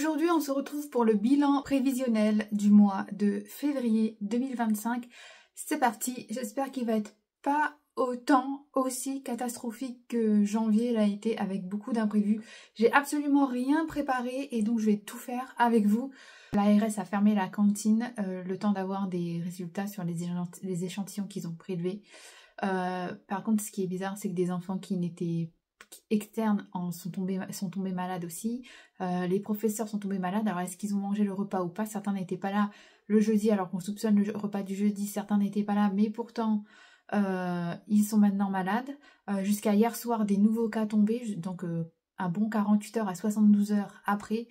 Aujourd'hui, on se retrouve pour le bilan prévisionnel du mois de février 2025. C'est parti, j'espère qu'il va être pas autant aussi catastrophique que janvier l'a été avec beaucoup d'imprévus. J'ai absolument rien préparé et donc je vais tout faire avec vous. L'ARS a fermé la cantine le temps d'avoir des résultats sur les échantillons qu'ils ont prélevés. Par contre, ce qui est bizarre, c'est que des enfants qui n'étaient externes sont tombés malades aussi. Les professeurs sont tombés malades. Alors, est-ce qu'ils ont mangé le repas ou pas? Certains n'étaient pas là le jeudi, alors qu'on soupçonne le repas du jeudi. Certains n'étaient pas là, mais pourtant, ils sont maintenant malades. Jusqu'à hier soir, des nouveaux cas tombés. Donc, un bon 48 heures à 72 heures après.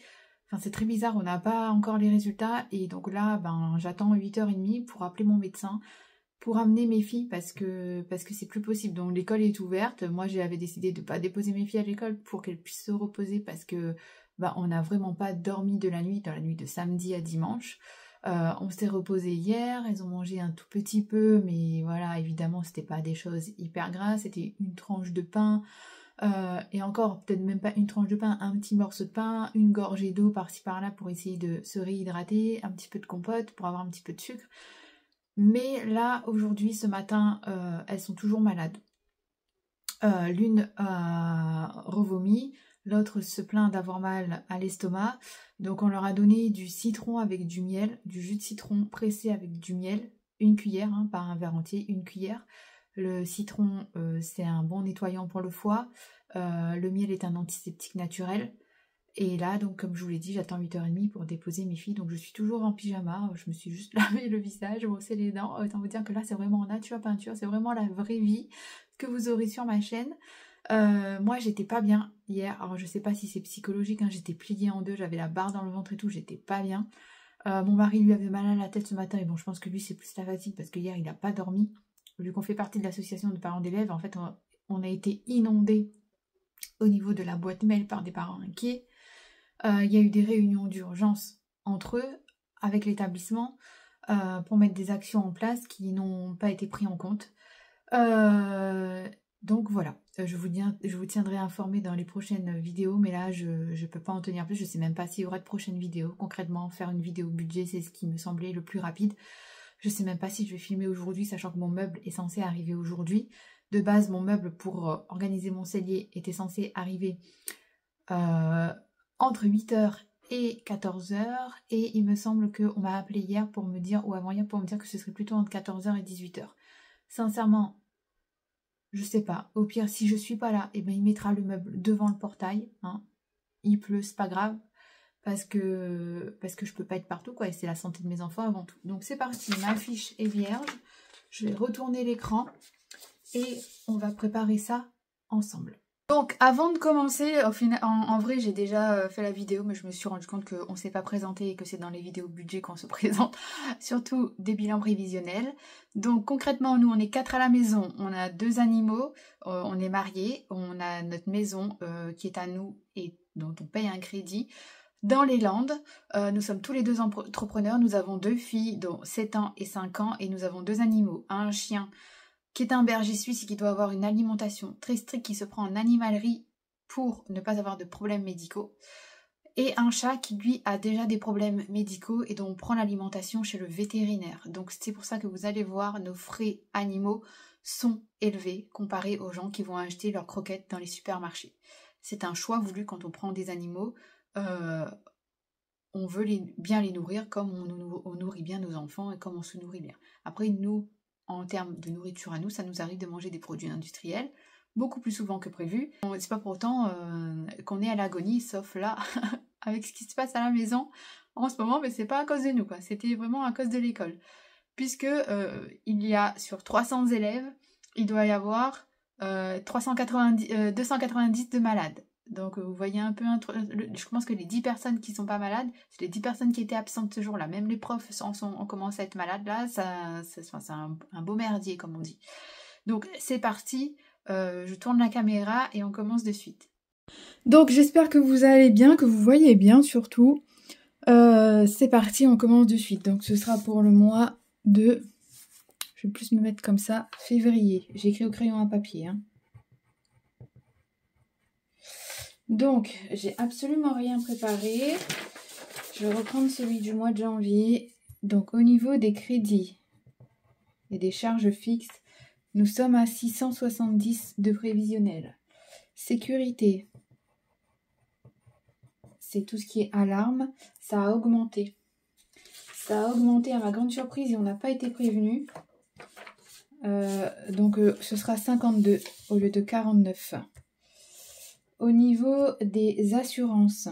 Enfin, c'est très bizarre, on n'a pas encore les résultats. Et donc là, j'attends 8h30 pour appeler mon médecin, pour amener mes filles parce que c'est plus possible. Donc l'école est ouverte. Moi, j'avais décidé de ne pas déposer mes filles à l'école pour qu'elles puissent se reposer parce que on n'a vraiment pas dormi dans la nuit de samedi à dimanche. On s'est reposé hier, elles ont mangé un tout petit peu, mais voilà, évidemment, c'était pas des choses hyper grasses, c'était une tranche de pain. Et encore, peut-être même pas une tranche de pain, un petit morceau de pain, une gorgée d'eau par-ci par-là pour essayer de se réhydrater, un petit peu de compote pour avoir un petit peu de sucre. Mais là, aujourd'hui, ce matin, elles sont toujours malades. L'une a revomi, l'autre se plaint d'avoir mal à l'estomac. Donc on leur a donné du citron avec du miel, du jus de citron pressé avec du miel, une cuillère, pas un verre entier, une cuillère. Le citron, c'est un bon nettoyant pour le foie. Le miel est un antiseptique naturel. Et là, donc, comme je vous l'ai dit, j'attends 8h30 pour déposer mes filles. Donc, je suis toujours en pyjama. Je me suis juste lavé le visage, brossé les dents. Autant vous dire que là, c'est vraiment en nature peinture. C'est vraiment la vraie vie que vous aurez sur ma chaîne. Moi, j'étais pas bien hier. Alors, je sais pas si c'est psychologique. J'étais pliée en deux. J'avais la barre dans le ventre et tout. J'étais pas bien. Mon mari, lui, avait mal à la tête ce matin. Et bon, je pense que lui, c'est plus la fatigue parce que hier, il n'a pas dormi. Vu qu'on fait partie de l'association de parents d'élèves, en fait, on a été inondés au niveau de la boîte mail par des parents inquiets. Il y a eu des réunions d'urgence entre eux, avec l'établissement, pour mettre des actions en place qui n'ont pas été prises en compte. Donc voilà, je vous tiendrai informé dans les prochaines vidéos, mais là, je ne peux pas en tenir plus. Je ne sais même pas s'il y aura de prochaines vidéos. Concrètement, faire une vidéo budget, c'est ce qui me semblait le plus rapide. Je ne sais même pas si je vais filmer aujourd'hui, sachant que mon meuble est censé arriver aujourd'hui. De base, mon meuble pour organiser mon cellier était censé arriver entre 8h et 14h, et il me semble qu'on m'a appelé hier pour me dire, ou avant-hier pour me dire que ce serait plutôt entre 14h et 18h. Sincèrement, je sais pas. Au pire, si je suis pas là, il mettra le meuble devant le portail. Il pleut, c'est pas grave, parce que je peux pas être partout, quoi, et c'est la santé de mes enfants avant tout. Donc c'est parti, ma fiche est vierge. Je vais retourner l'écran et on va préparer ça ensemble. Donc avant de commencer, en vrai j'ai déjà fait la vidéo, mais je me suis rendu compte qu'on ne s'est pas présenté et que c'est dans les vidéos budget qu'on se présente, surtout des bilans prévisionnels. Donc concrètement, nous on est 4 à la maison, on a 2 animaux, on est mariés, on a notre maison qui est à nous et dont on paye un crédit. Dans les Landes, nous sommes tous les 2 entrepreneurs, nous avons 2 filles dont 7 ans et 5 ans et nous avons 2 animaux, un chien qui est un berger suisse et qui doit avoir une alimentation très stricte, qui se prend en animalerie pour ne pas avoir de problèmes médicaux, et un chat qui lui a déjà des problèmes médicaux et dont on prend l'alimentation chez le vétérinaire. Donc c'est pour ça que vous allez voir, nos frais animaux sont élevés comparés aux gens qui vont acheter leurs croquettes dans les supermarchés. C'est un choix voulu quand on prend des animaux. On veut bien les nourrir comme on nourrit bien nos enfants et comme on se nourrit bien. Après, nous, en termes de nourriture à nous, ça nous arrive de manger des produits industriels, beaucoup plus souvent que prévu. C'est pas pour autant qu'on est à l'agonie, sauf là, avec ce qui se passe à la maison en ce moment, mais c'est pas à cause de nous, quoi. C'était vraiment à cause de l'école. Puisque il y a sur 300 élèves, il doit y avoir 290 de malades. Donc vous voyez un peu, je pense que les 10 personnes qui sont pas malades, c'est les 10 personnes qui étaient absentes ce jour-là. Même les profs ont commencé à être malades là, c'est un beau merdier comme on dit. Donc c'est parti, je tourne la caméra et on commence de suite. Donc j'espère que vous allez bien, que vous voyez bien surtout. C'est parti, on commence de suite. Donc ce sera pour le mois de, je vais plus me mettre comme ça, février. J'ai écrit au crayon à papier, Donc, j'ai absolument rien préparé. Je vais reprendre celui du mois de janvier. Donc au niveau des crédits et des charges fixes, nous sommes à 670 de prévisionnel. Sécurité, c'est tout ce qui est alarme, ça a augmenté. Ça a augmenté à ma grande surprise et on n'a pas été prévenu. Donc ce sera 52 au lieu de 49. Au niveau des assurances,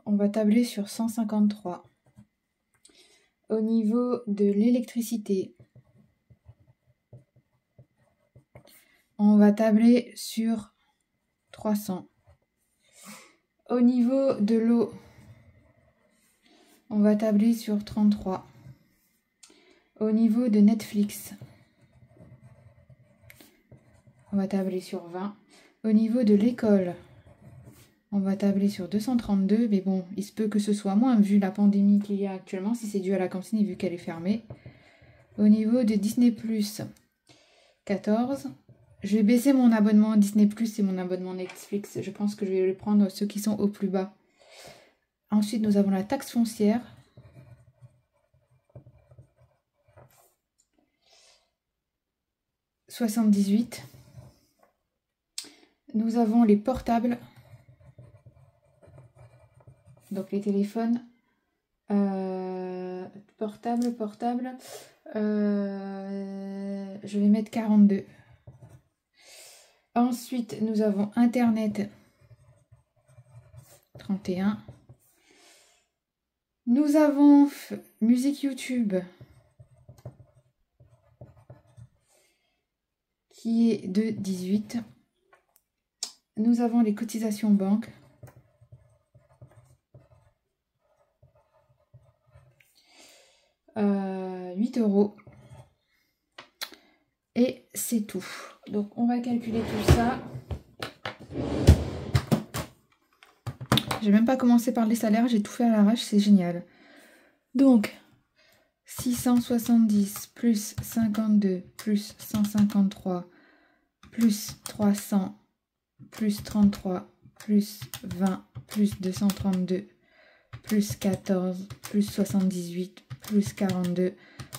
on va tabler sur 153. Au niveau de l'électricité, on va tabler sur 300. Au niveau de l'eau, on va tabler sur 33. Au niveau de Netflix, on va tabler sur 20. Au niveau de l'école, on va tabler sur 232. Mais bon, il se peut que ce soit moins vu la pandémie qu'il y a actuellement, si c'est dû à la cantine et vu qu'elle est fermée. Au niveau de Disney+, 14. Je vais baisser mon abonnement Disney+, et mon abonnement Netflix. Je pense que je vais prendre ceux qui sont au plus bas. Ensuite, nous avons la taxe foncière. « 78. Nous avons les portables. Donc les téléphones. Portable. Je vais mettre 42. Ensuite, nous avons Internet. 31. Nous avons musique YouTube. Qui est de 18. Nous avons les cotisations banque. « 8 €. Et c'est tout. Donc on va calculer tout ça. J'ai même pas commencé par les salaires, j'ai tout fait à l'arrache, c'est génial. Donc 670 plus 52 plus 153 plus 300 plus 33 plus 20 plus 232 plus 14 plus 78 plus 42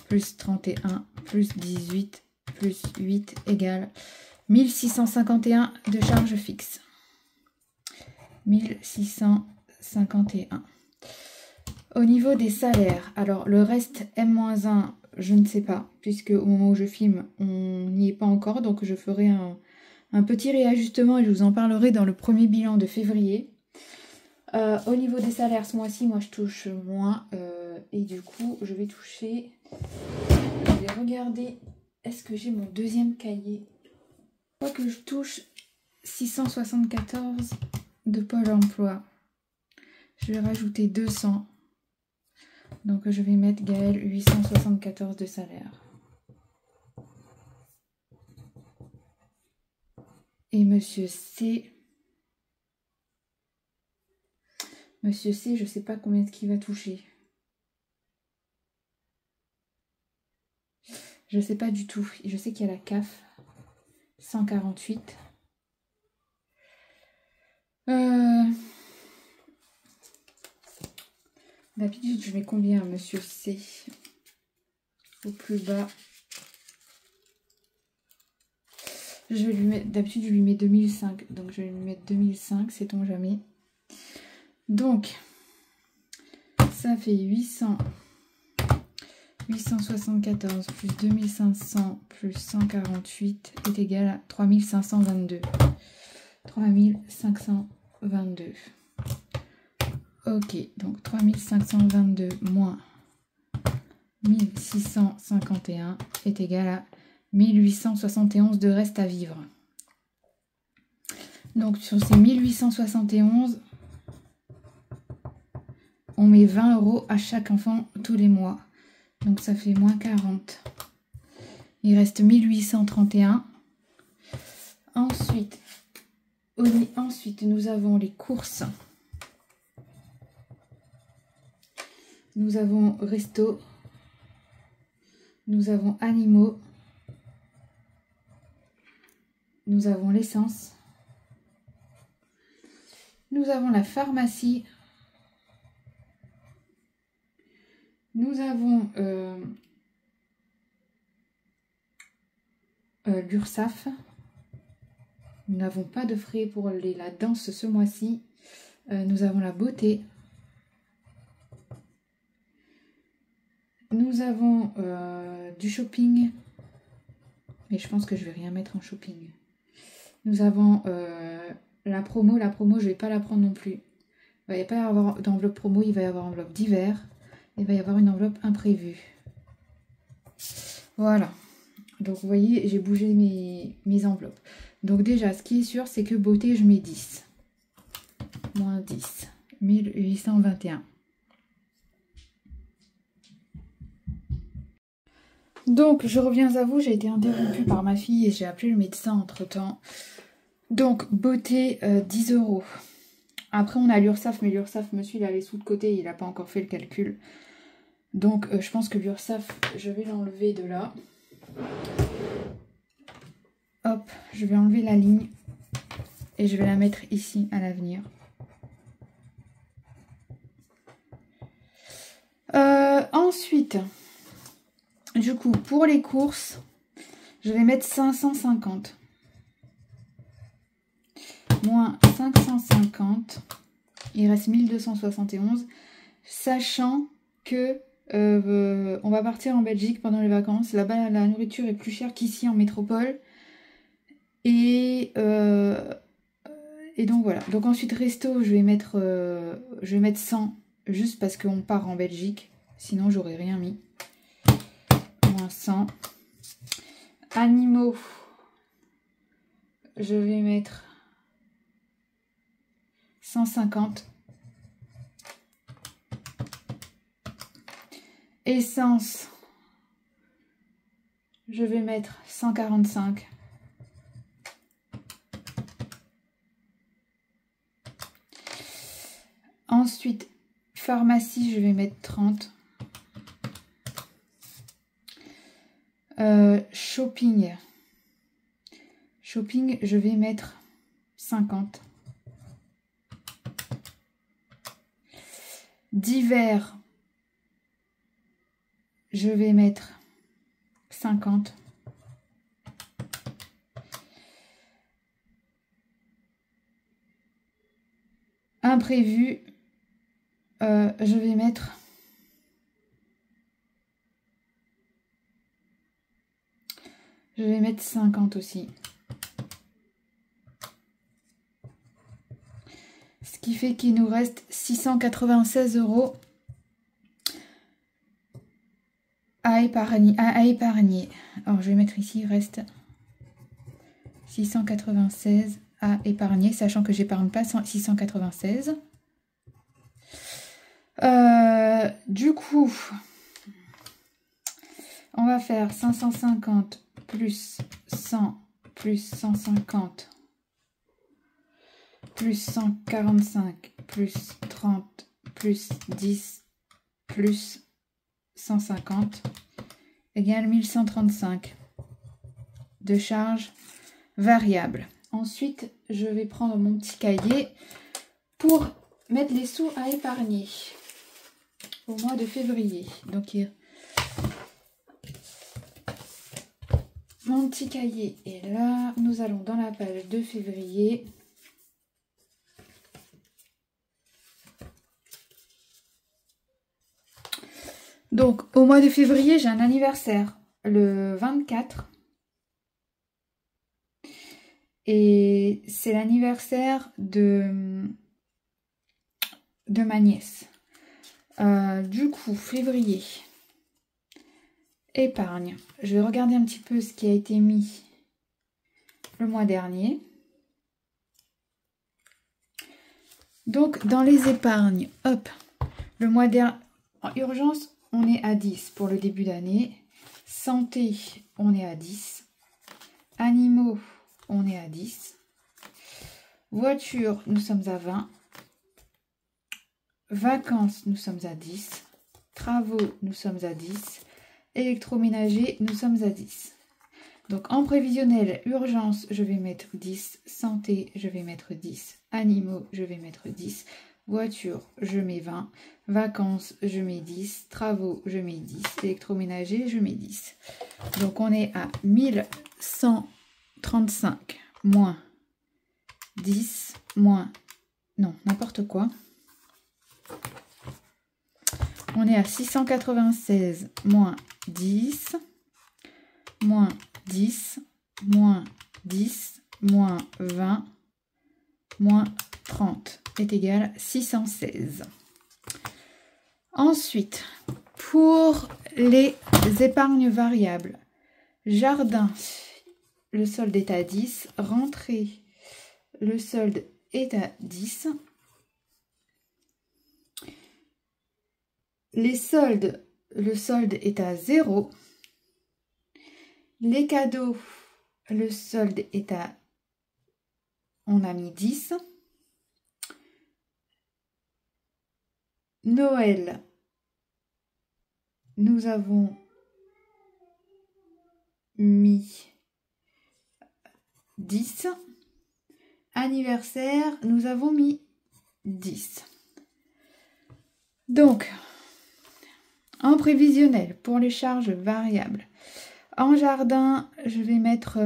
plus 31 plus 18 plus 8 égale 1651 de charges fixes. 1651. Au niveau des salaires, alors le reste M-1, je ne sais pas, puisque au moment où je filme, on n'y est pas encore, donc je ferai un petit réajustement et je vous en parlerai dans le premier bilan de février. Au niveau des salaires, ce mois-ci, moi je touche moins, et du coup je vais toucher, je vais regarder, est-ce que j'ai mon deuxième cahier? Je crois que je touche 674 de Pôle emploi. Je vais rajouter 200. Donc je vais mettre Gaël 874 de salaire. Et Monsieur C. Monsieur C, je ne sais pas combien est-ce qu'il va toucher. Je ne sais pas du tout. Je sais qu'il y a la CAF. 148. D'habitude, je mets combien, Monsieur C? Au plus bas. Je vais lui mettre, d'habitude, je lui mets 2005. Donc, je vais lui mettre 2005, sait-on jamais. Donc, ça fait 874 plus 2500 plus 148 est égal à 3522. 3522. Ok, donc 3522 moins 1651 est égal à 1871 de reste à vivre. Donc sur ces 1871, on met 20 € à chaque enfant tous les mois. Donc ça fait moins 40. Il reste 1831. Ensuite, nous avons les courses. Nous avons resto. Nous avons animaux. Nous avons l'essence. Nous avons la pharmacie. Nous avons l'URSSAF. Nous n'avons pas de frais pour la danse ce mois-ci. Nous avons la beauté. Nous avons du shopping. Mais je pense que je vais rien mettre en shopping. Nous avons la promo. La promo, je ne vais pas la prendre non plus. Il va y pas y avoir d'enveloppe promo, il va y avoir enveloppe d'hiver. Il va y avoir une enveloppe imprévue. Voilà. Donc vous voyez, j'ai bougé mes enveloppes. Donc déjà, ce qui est sûr, c'est que beauté, je mets 10. Moins 10. 1821. Donc, je reviens à vous, j'ai été interrompue par ma fille et j'ai appelé le médecin entre-temps. Donc, beauté, 10 €. Après, on a l'URSSAF, mais l'URSSAF, monsieur, il a les sous de côté, il n'a pas encore fait le calcul. Donc, je pense que l'URSSAF, je vais l'enlever de là. Hop, je vais enlever la ligne et je vais la mettre ici à l'avenir. Ensuite, du coup, pour les courses, je vais mettre 550. Moins 550, il reste 1271, sachant que on va partir en Belgique pendant les vacances. Là-bas, la nourriture est plus chère qu'ici en métropole. Et donc voilà. Donc ensuite, resto, je vais mettre 100, juste parce qu'on part en Belgique. Sinon, j'aurais rien mis. Moins 100. Animaux, je vais mettre 150. Essence, je vais mettre 145. Ensuite, pharmacie, je vais mettre 30. Shopping, je vais mettre 50. Divers, je vais mettre 50. Imprévu, je vais mettre 50 aussi. Ce qui fait qu'il nous reste 696 € à épargner. Alors je vais mettre ici, il reste 696 à épargner, sachant que j'épargne pas 696. Du coup, on va faire 550 plus 100 plus 150 plus 145 plus 30 plus 10 plus 150 égale 1135 de charge variable. Ensuite, je vais prendre mon petit cahier pour mettre les sous à épargner au mois de février. Donc, mon petit cahier est là. Nous allons dans la page de février. Donc, au mois de février, j'ai un anniversaire le 24. Et c'est l'anniversaire de ma nièce. Du coup, février, épargne. Je vais regarder un petit peu ce qui a été mis le mois dernier. Donc, dans les épargnes, hop, le mois dernier, en urgence, on est à 10 pour le début d'année. Santé, on est à 10. Animaux, on est à 10. Voiture, nous sommes à 20. Vacances, nous sommes à 10. Travaux, nous sommes à 10. Électroménager, nous sommes à 10. Donc en prévisionnel, urgence, je vais mettre 10. Santé, je vais mettre 10. Animaux, je vais mettre 10. Voiture, je mets 20. Vacances, je mets 10. Travaux, je mets 10. Électroménager, je mets 10. Donc on est à 1135 moins 10 moins... Non, n'importe quoi. On est à 696 moins 10 moins 10 moins 10 moins 20 moins 30 est égal à 616. Ensuite, pour les épargnes variables, jardin, le solde est à 10, rentrée, le solde est à 10. Les soldes, le solde est à 0. Les cadeaux, le solde est à... On a mis 10. Noël, nous avons mis 10. Anniversaire, nous avons mis 10. Donc, en prévisionnel, pour les charges variables, en jardin, je vais mettre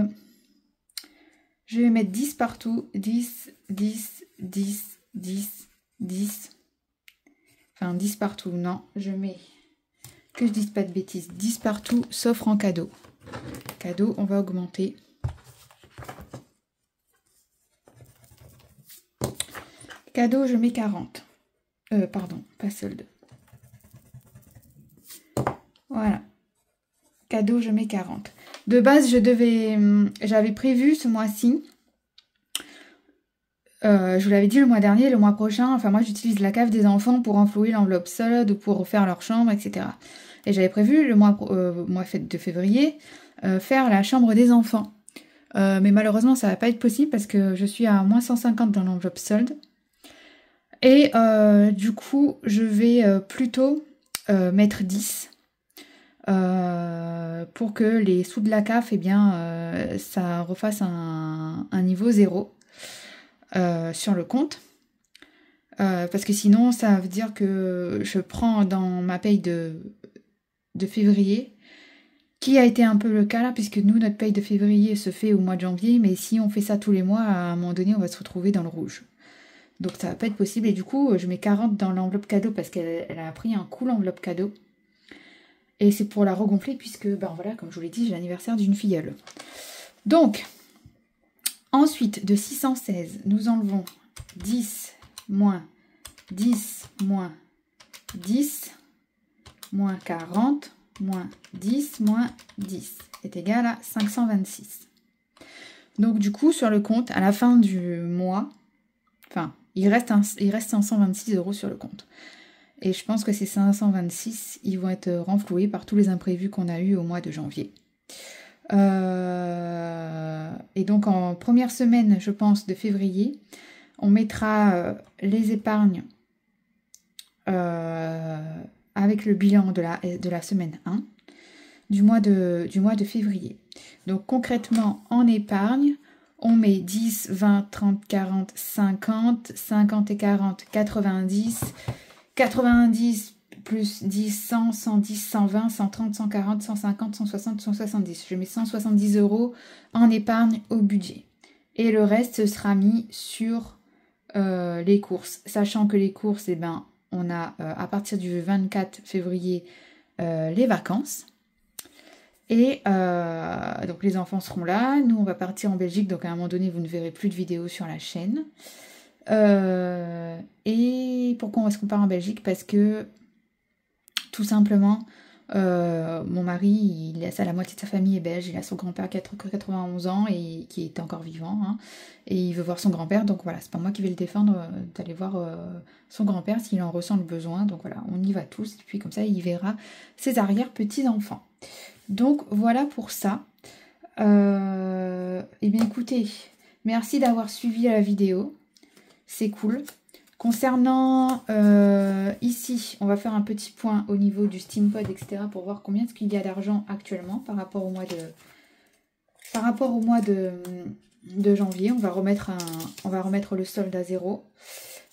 10 partout. 10, 10, 10, 10, 10. Enfin, 10 partout, non. Je mets, que je dise pas de bêtises, 10 partout, sauf en cadeau. Cadeau, on va augmenter. Cadeau, je mets 40. Pardon, pas solde. Voilà. Cadeau, je mets 40. De base, j'avais prévu ce mois-ci. Je vous l'avais dit le mois dernier, le mois prochain. Enfin, moi, j'utilise la cave des enfants pour enflouer l'enveloppe solde, pour refaire leur chambre, etc. Et j'avais prévu le mois de février faire la chambre des enfants. Mais malheureusement, ça va pas être possible parce que je suis à moins 150 dans l'enveloppe solde. Et du coup, je vais plutôt mettre 10 pour que les sous de la CAF, eh bien, ça refasse un niveau 0 sur le compte. Parce que sinon, ça veut dire que je prends dans ma paye de février, qui a été un peu le cas là, puisque nous, notre paye de février se fait au mois de janvier, mais si on fait ça tous les mois, à un moment donné, on va se retrouver dans le rouge. Donc ça va pas être possible. Et du coup, je mets 40 dans l'enveloppe cadeau parce qu'elle a pris un coup l'enveloppe cadeau. Et c'est pour la regonfler puisque, ben voilà, comme je vous l'ai dit, j'ai l'anniversaire d'une filleule. Donc, ensuite, de 616, nous enlevons 10 moins 10 moins 10 moins 40 moins 10 moins 10 est égal à 526. Donc du coup, sur le compte, à la fin du mois, enfin, il reste 526 € sur le compte. Et je pense que ces 526, ils vont être renfloués par tous les imprévus qu'on a eu au mois de janvier. Et donc en première semaine, je pense, de février, on mettra les épargnes avec le bilan de la semaine 1 du mois de février. Donc concrètement, en épargne, on met 10, 20, 30, 40, 50, 50 et 40, 90, 90 plus 10, 100, 110, 120, 130, 140, 150, 160, 170. Je mets 170 € en épargne au budget. Et le reste sera mis sur les courses. Sachant que les courses, eh ben, on a à partir du 24 février les vacances. Et donc les enfants seront là. Nous, on va partir en Belgique. Donc à un moment donné, vous ne verrez plus de vidéos sur la chaîne. Et pourquoi est-ce qu'on part en Belgique? Parce que tout simplement, mon mari, la moitié de sa famille est belge. Il a son grand-père qui a 91 ans et qui est encore vivant. Hein, et il veut voir son grand-père. Donc voilà, c'est pas moi qui vais le défendre d'aller voir son grand-père s'il en ressent le besoin. Donc voilà, on y va tous. Et puis comme ça, il verra ses arrière-petits-enfants. Donc voilà pour ça. Et bien écoutez, merci d'avoir suivi la vidéo. C'est cool. Concernant ici, on va faire un petit point au niveau du Steampod, etc. pour voir combien est-ce qu'il y a d'argent actuellement par rapport au mois par rapport au mois de janvier, on va remettre le solde à 0.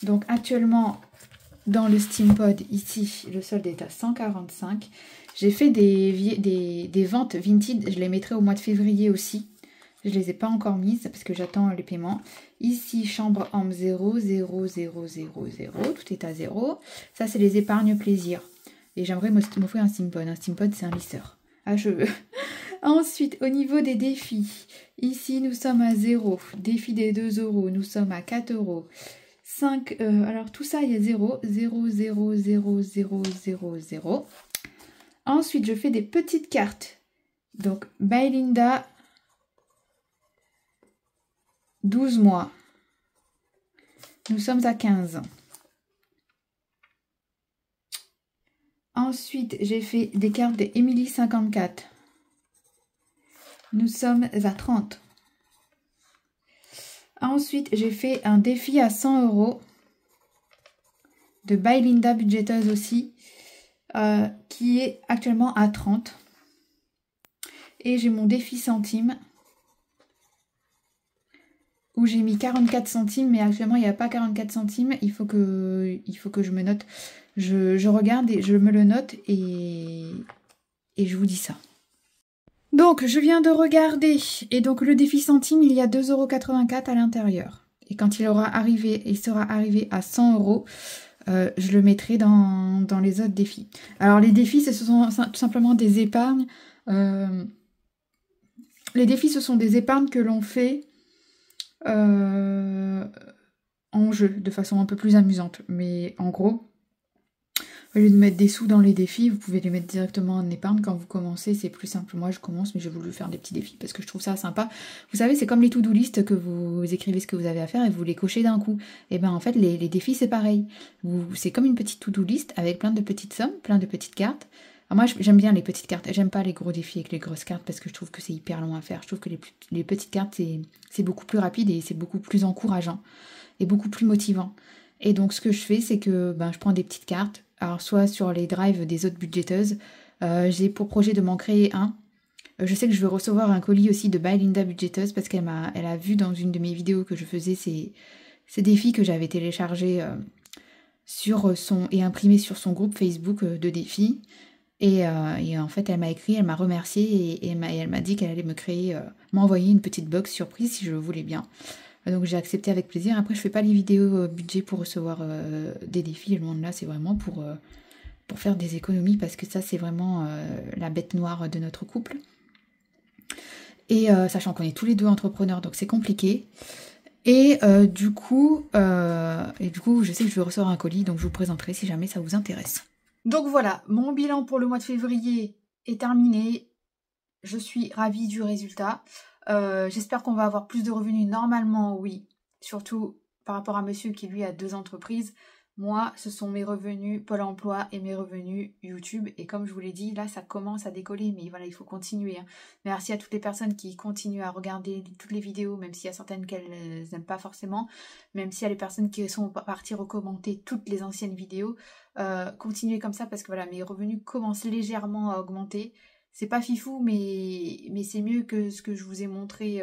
Donc actuellement, dans le Steampod, ici, le solde est à 145. J'ai fait des ventes vintage, je les mettrai au mois de février aussi. Je ne les ai pas encore mises parce que j'attends les paiements. Ici, chambre en 0, 0, 0, 0, 0. Tout est à 0. Ça, c'est les épargnes plaisir. Et j'aimerais m'offrir un Steampod. Un Steampod, c'est un lisseur à cheveux. Ensuite, au niveau des défis, ici, nous sommes à 0. Défi des 2 €, nous sommes à 4 €. 5, alors tout ça, il y a 0, 0, 0, 0, 0, 0, 0. Ensuite, je fais des petites cartes. Donc, by Linda, 12 mois. Nous sommes à 15. Ensuite, j'ai fait des cartes de Emily 54. Nous sommes à 30. Ensuite, j'ai fait un défi à 100 € de By Linda budgéteuse aussi, qui est actuellement à 30. Et j'ai mon défi centime où j'ai mis 44 centimes, mais actuellement il n'y a pas 44 centimes. Il faut que je me note. Je regarde et je me le note et je vous dis ça. Donc, je viens de regarder. Et donc, le défi centime, il y a 2,84 € à l'intérieur. Et quand il sera arrivé à 100 €, je le mettrai dans les autres défis. Alors, les défis, ce sont tout simplement des épargnes. Les défis, ce sont des épargnes que l'on fait en jeu, de façon un peu plus amusante. Mais en gros, au lieu de mettre des sous dans les défis, vous pouvez les mettre directement en épargne. Quand vous commencez, c'est plus simple. Moi, je commence, mais j'ai voulu faire des petits défis parce que je trouve ça sympa. Vous savez, c'est comme les to-do list que vous écrivez ce que vous avez à faire et vous les cochez d'un coup. Et bien, en fait, les défis, c'est pareil. C'est comme une petite to-do list avec plein de petites sommes, plein de petites cartes. Alors moi, j'aime bien les petites cartes. J'aime pas les gros défis avec les grosses cartes parce que je trouve que c'est hyper long à faire. Je trouve que les petites cartes, c'est beaucoup plus rapide et c'est beaucoup plus encourageant et beaucoup plus motivant. Et donc, ce que je fais, c'est que je prends des petites cartes. Alors, soit sur les drives des autres budgéteuses. J'ai pour projet de m'en créer un. Je sais que je vais recevoir un colis aussi de By Linda budgéteuse parce qu'elle a vu dans une de mes vidéos que je faisais ces défis que j'avais téléchargés et imprimés sur son groupe Facebook de défis. Et en fait, elle m'a écrit, elle m'a remercié et elle m'a dit qu'elle allait m'envoyer une petite box surprise si je le voulais bien. Donc j'ai accepté avec plaisir. Après, je fais pas les vidéos budget pour recevoir des défis. Loin de là, c'est vraiment pour faire des économies parce que ça, c'est vraiment la bête noire de notre couple. Et sachant qu'on est tous les deux entrepreneurs, donc c'est compliqué. Et du coup, je sais que je vais recevoir un colis, donc je vous présenterai si jamais ça vous intéresse. Donc voilà, mon bilan pour le mois de février est terminé. Je suis ravie du résultat. J'espère qu'on va avoir plus de revenus. Normalement, oui. Surtout par rapport à monsieur qui, lui, a 2 entreprises. Moi, ce sont mes revenus Pôle emploi et mes revenus YouTube. Et comme je vous l'ai dit, là, ça commence à décoller. Mais voilà, il faut continuer. Hein. Merci à toutes les personnes qui continuent à regarder toutes les vidéos, même s'il y a certaines qu'elles n'aiment pas forcément. Même s'il y a les personnes qui sont parties recommenter toutes les anciennes vidéos. Continuez comme ça parce que voilà, mes revenus commencent légèrement à augmenter. C'est pas fifou, mais c'est mieux que ce que je vous ai montré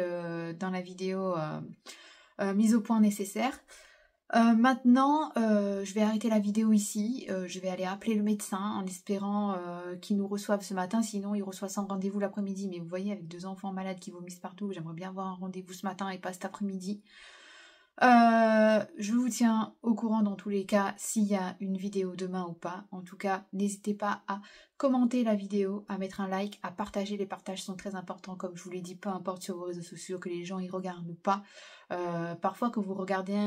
dans la vidéo mise au point nécessaire. Maintenant, je vais arrêter la vidéo ici. Je vais aller appeler le médecin en espérant qu'il nous reçoive ce matin. Sinon, il reçoit sans rendez-vous l'après-midi. Mais vous voyez, avec 2 enfants malades qui vomissent partout, j'aimerais bien avoir un rendez-vous ce matin et pas cet après-midi. Je vous tiens au courant dans tous les cas s'il y a une vidéo demain ou pas. En tout cas, n'hésitez pas à commenter la vidéo, à mettre un like, à partager. Les partages sont très importants, comme je vous l'ai dit, peu importe sur vos réseaux sociaux que les gens y regardent ou pas. Parfois que vous regardez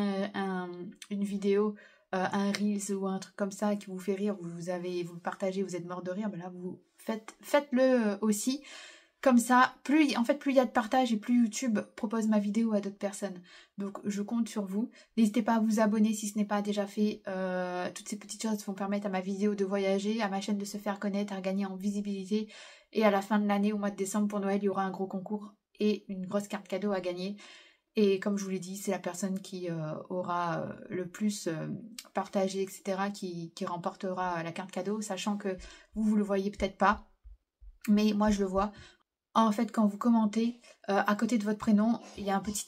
une vidéo, un Reels ou un truc comme ça qui vous fait rire, vous le partagez, vous êtes mort de rire, ben là vous faites-le aussi. Comme ça, plus il y a de partage et plus YouTube propose ma vidéo à d'autres personnes. Donc je compte sur vous. N'hésitez pas à vous abonner si ce n'est pas déjà fait. Toutes ces petites choses vont permettre à ma vidéo de voyager, à ma chaîne de se faire connaître, à gagner en visibilité. Et à la fin de l'année, au mois de décembre pour Noël, il y aura un gros concours et une grosse carte cadeau à gagner. Et comme je vous l'ai dit, c'est la personne qui aura le plus partagé, etc., qui remportera la carte cadeau, sachant que vous le voyez peut-être pas, mais moi je le vois. En fait, quand vous commentez, à côté de votre prénom, il y a un petit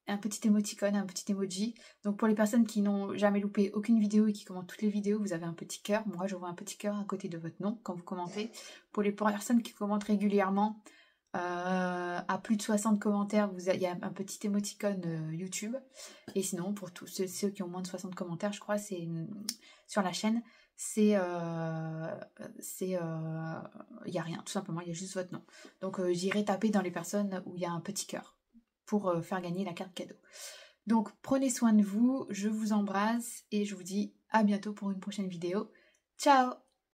un petit émoticône, un petit emoji. Donc pour les personnes qui n'ont jamais loupé aucune vidéo et qui commentent toutes les vidéos, vous avez un petit cœur. Moi, je vois un petit cœur à côté de votre nom quand vous commentez. Pour les personnes qui commentent régulièrement, à plus de 60 commentaires, il y a un petit émoticône YouTube. Et sinon, pour tous ceux qui ont moins de 60 commentaires, je crois, c'est sur la chaîne, il y a rien, tout simplement, il y a juste votre nom. Donc j'irai taper dans les personnes où il y a un petit cœur pour faire gagner la carte cadeau. Donc prenez soin de vous, je vous embrasse et je vous dis à bientôt pour une prochaine vidéo. Ciao!